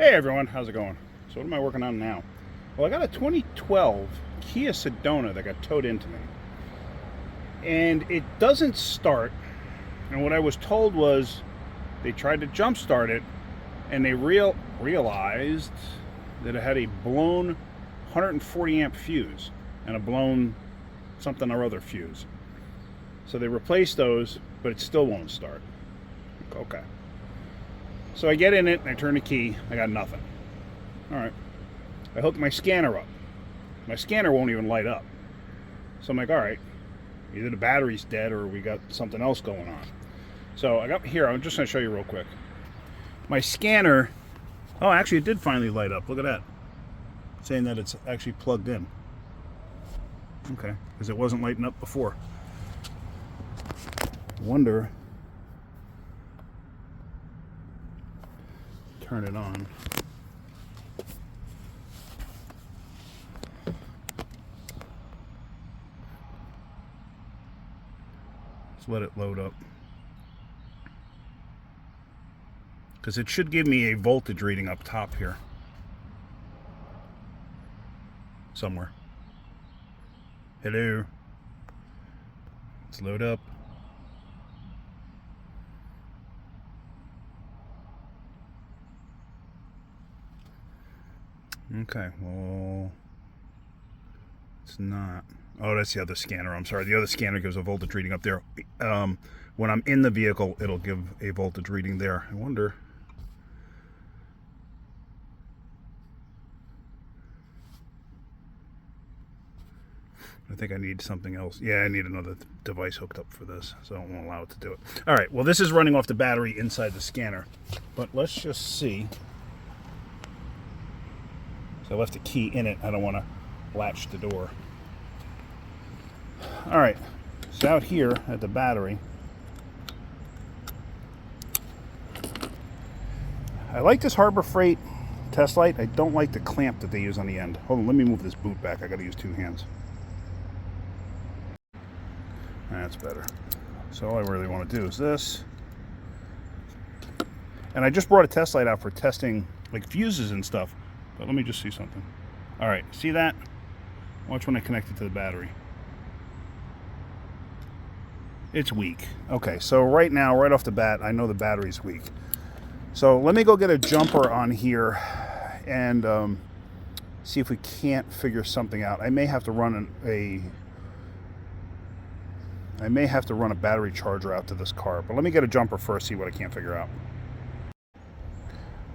Hey everyone, how's it going? So what am I working on now? Well, I got a 2012 Kia Sedona that got towed into me. And it doesn't start. And what I was told was they tried to jump start it and they realized that it had a blown 140 amp fuse and a blown something or other fuse. So they replaced those, but it still won't start. Okay. So I get in it and I turn the key. I got nothing. All right. I hook my scanner up. My scanner won't even light up. So I'm like, all right, either the battery's dead or we got something else going on. So I got here. I'm just going to show you real quick. My scanner. Oh, actually, it did finally light up. Look at that. Saying that it's actually plugged in. Okay, because it wasn't lighting up before. Wonder. Turn it on. Let's let it load up. Because it should give me a voltage reading up top here. Somewhere. Hello. Let's load up. Okay, well, it's not. Oh, that's the other scanner. I'm sorry. The other scanner gives a voltage reading up there. When I'm in the vehicle, it'll give a voltage reading there. I wonder. I think I need something else. Yeah, I need another device hooked up for this, so I won't allow it to do it. All right, well, this is running off the battery inside the scanner. But let's just see. I left the key in it. I don't want to latch the door. All right, so out here at the battery, I like this Harbor Freight test light. I don't like the clamp that they use on the end. Hold on, let me move this boot back. I got to use two hands. That's better. So all I really want to do is this. And I just brought a test light out for testing like fuses and stuff. But let me just see something. All right, see that? Watch when I connect it to the battery. It's weak. Okay, so right now, right off the bat, I know the battery's weak. So let me go get a jumper on here and see if we can't figure something out. I may have to run a battery charger out to this car. But let me get a jumper first, see what I can't figure out.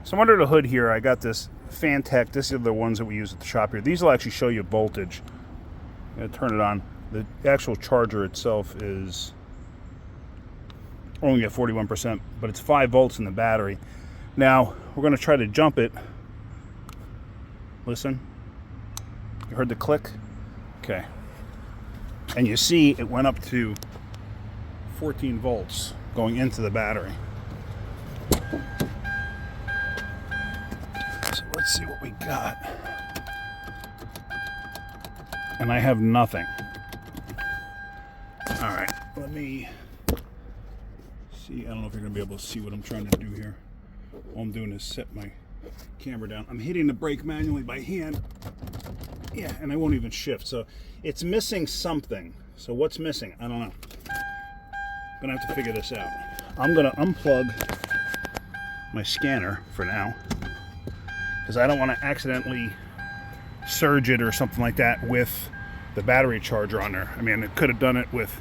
So under the hood here, I got this Fantech. These are the ones that we use at the shop here. These will actually show you voltage. I'm going to turn it on. The actual charger itself is only at 41%, but it's 5 volts in the battery. Now, we're going to try to jump it. Listen. You heard the click? Okay. And you see it went up to 14 volts going into the battery. Let's see what we got. And I have nothing. All right, let me see. I don't know if you're going to be able to see what I'm trying to do here. All I'm doing is set my camera down. I'm hitting the brake manually by hand. Yeah, and I won't even shift. So it's missing something. So what's missing? I don't know. I'm going to have to figure this out. I'm going to unplug my scanner for now, because I don't want to accidentally surge it or something like that with the battery charger on there. I mean, it could have done it with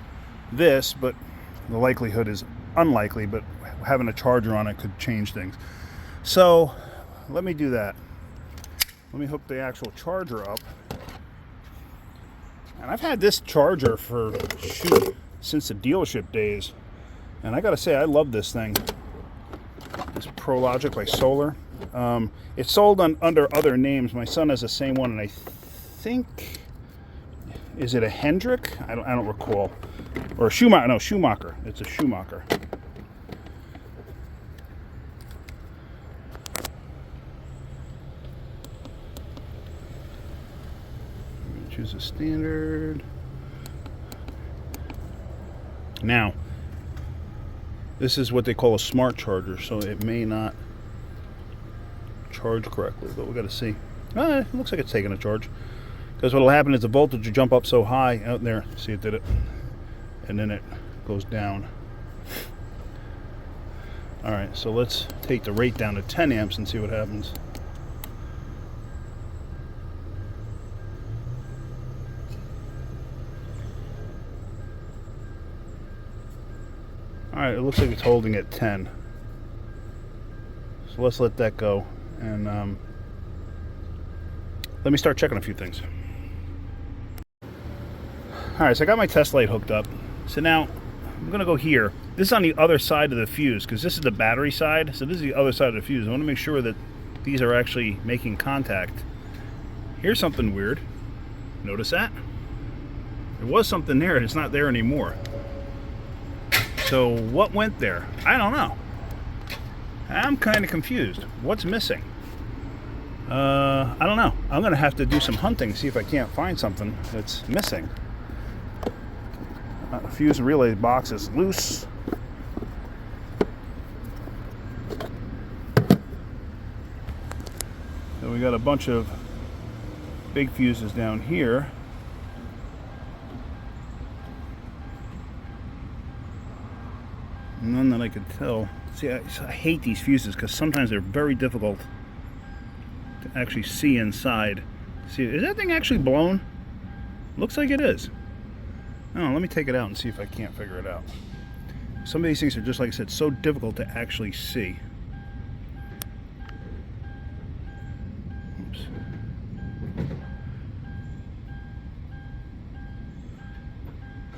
this, but the likelihood is unlikely, but having a charger on it could change things. So let me do that. Let me hook the actual charger up. And I've had this charger for, since the dealership days. And I gotta say, I love this thing. This ProLogic by Solar. It's sold under other names. My son has the same one, and I think, is it a Hendrick? I don't recall. Or a Schumacher. No, Schumacher. It's a Schumacher. Choose a standard. Now, this is what they call a smart charger, so it may not charge correctly, but we got to see. It looks like it's taking a charge. Because what will happen is the voltage will jump up so high out there. See, it did it. And then it goes down. Alright, so let's take the rate down to 10 amps and see what happens. Alright, it looks like it's holding at 10. So let's let that go. And let me start checking a few things. Alright, so I got my test light hooked up. So now I'm going to go here. This is on the other side of the fuse because this is the battery side. So this is the other side of the fuse. I want to make sure that these are actually making contact. Here's something weird. Notice that? There was something there and it's not there anymore. So what went there? I don't know. I'm kind of confused. What's missing? I don't know. I'm going to have to do some hunting, see if I can't find something that's missing. Fuse and relay box is loose. So we got a bunch of big fuses down here. None that I could tell. See, I hate these fuses because sometimes they're very difficult to actually see inside. See, is that thing actually blown? Looks like it is. Oh, let me take it out and see if I can't figure it out. Some of these things are just, like I said, so difficult to actually see. Oops.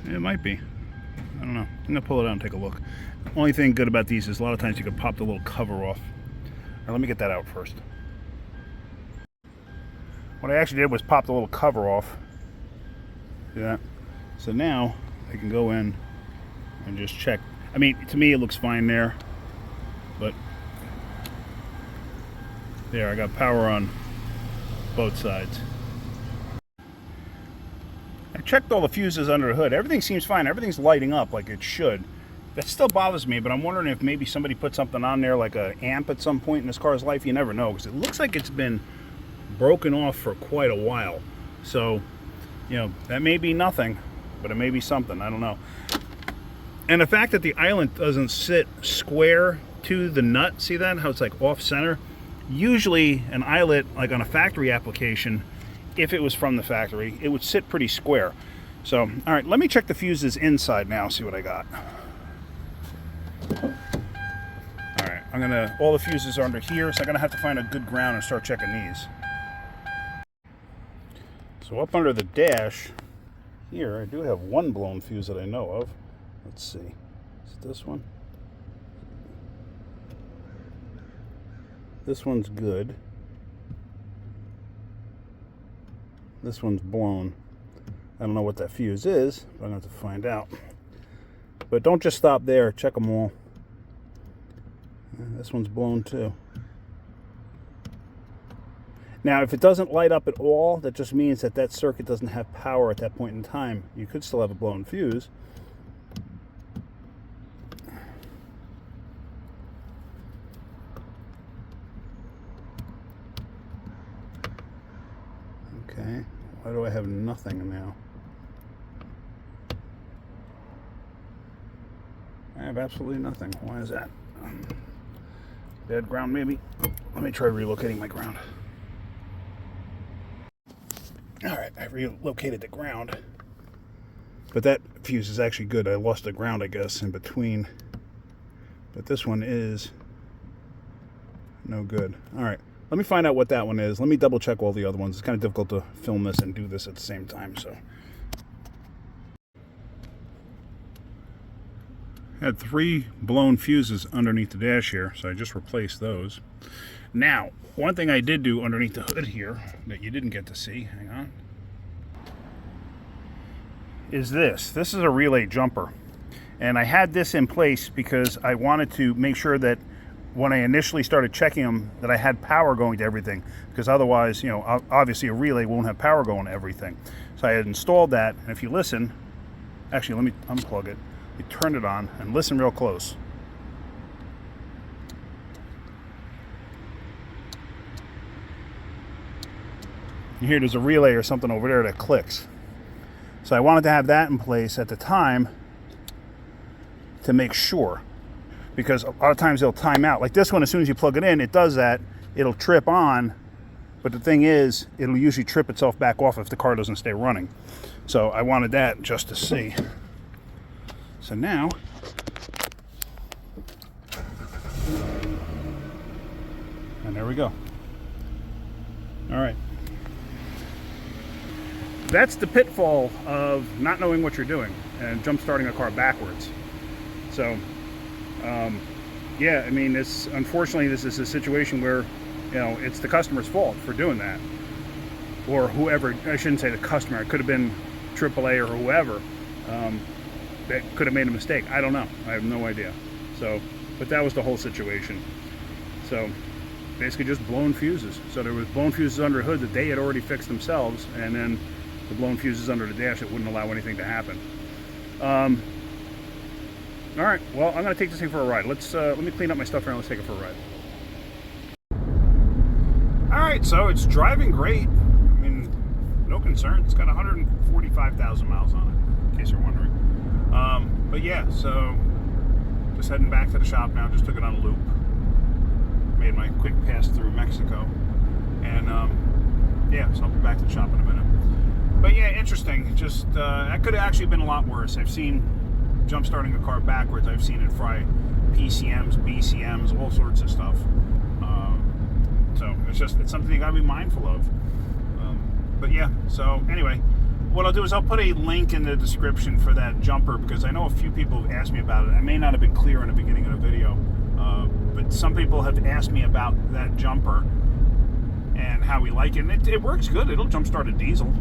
It might be. I don't know. I'm going to pull it out and take a look. Only thing good about these is a lot of times you can pop the little cover off. Now, let me get that out first. What I actually did was pop the little cover off. See that? So now I can go in and just check. I mean, to me it looks fine there, but there, I got power on both sides. I checked all the fuses under the hood. Everything seems fine. Everything's lighting up like it should. That still bothers me, but I'm wondering if maybe somebody put something on there like an amp at some point in this car's life. You never know, because it looks like it's been broken off for quite a while. So, you know, that may be nothing, but it may be something. I don't know. And the fact that the eyelet doesn't sit square to the nut, see that? How it's like off center? Usually an eyelet, like on a factory application, if it was from the factory, it would sit pretty square. So, all right, let me check the fuses inside now, see what I got. All right, all the fuses are under here, so I'm gonna have to find a good ground and start checking these. So up under the dash here, I do have one blown fuse that I know of. Let's see, is it this one? This one's good. This one's blown. I don't know what that fuse is, but I'm going to have to find out. But don't just stop there, check them all. This one's blown too. Now, if it doesn't light up at all, that just means that that circuit doesn't have power at that point in time. You could still have a blown fuse. Okay, why do I have nothing now? I have absolutely nothing. Why is that? Bad ground, maybe? Let me try relocating my ground. Alright, I relocated the ground. But that fuse is actually good. I lost the ground, I guess, in between. But this one is no good. Alright, let me find out what that one is. Let me double check all the other ones. It's kind of difficult to film this and do this at the same time, so. I had 3 blown fuses underneath the dash here, so I just replaced those. Now, one thing I did do underneath the hood here that you didn't get to see, hang on, is this. This is a relay jumper. And I had this in place because I wanted to make sure that when I initially started checking them that I had power going to everything, because otherwise, you know, obviously a relay won't have power going to everything. So I had installed that, and if you listen, actually let me unplug it. You turn it on and listen real close. Here, there's a relay or something over there that clicks. So I wanted to have that in place at the time to make sure, because a lot of times they'll time out. Like this one, as soon as you plug it in, it does that. It'll trip on, but the thing is, it'll usually trip itself back off if the car doesn't stay running. So I wanted that just to see. So now, and there we go. All right. That's the pitfall of not knowing what you're doing and jump starting a car backwards. So, yeah, I mean, unfortunately, this is a situation where, it's the customer's fault for doing that. Or whoever, I shouldn't say the customer, it could have been AAA or whoever that could have made a mistake. I don't know. I have no idea. So, but that was the whole situation. So, basically just blown fuses. So there was blown fuses under the hood that they had already fixed themselves, and then the blown fuses under the dash that wouldn't allow anything to happen. All right, well, I'm going to take this thing for a ride. Let me clean up my stuff here and let's take it for a ride. All right, so it's driving great. I mean, no concern. It's got 145,000 miles on it, in case you're wondering. But yeah, so just heading back to the shop now. Just took it on a loop. Made my quick pass through Mexico. And yeah, so I'll be back to the shop in a minute. But yeah, interesting. Just that could have actually been a lot worse. I've seen jump starting a car backwards. I've seen it fry PCMs, BCMs, all sorts of stuff. So it's something you gotta be mindful of. But yeah, so anyway, what I'll do is I'll put a link in the description for that jumper, because I know a few people have asked me about it. I may not have been clear in the beginning of the video, but some people have asked me about that jumper and how we like it. And it works good. It'll jump start a diesel.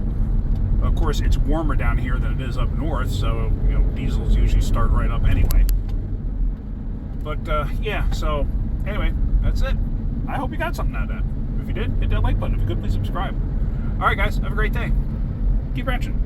Of course, it's warmer down here than it is up north, so diesels usually start right up anyway. But yeah, so anyway, that's it. I hope you got something out of that. If you did, hit that like button. If you could, please subscribe. All right, guys, have a great day. Keep wrenching.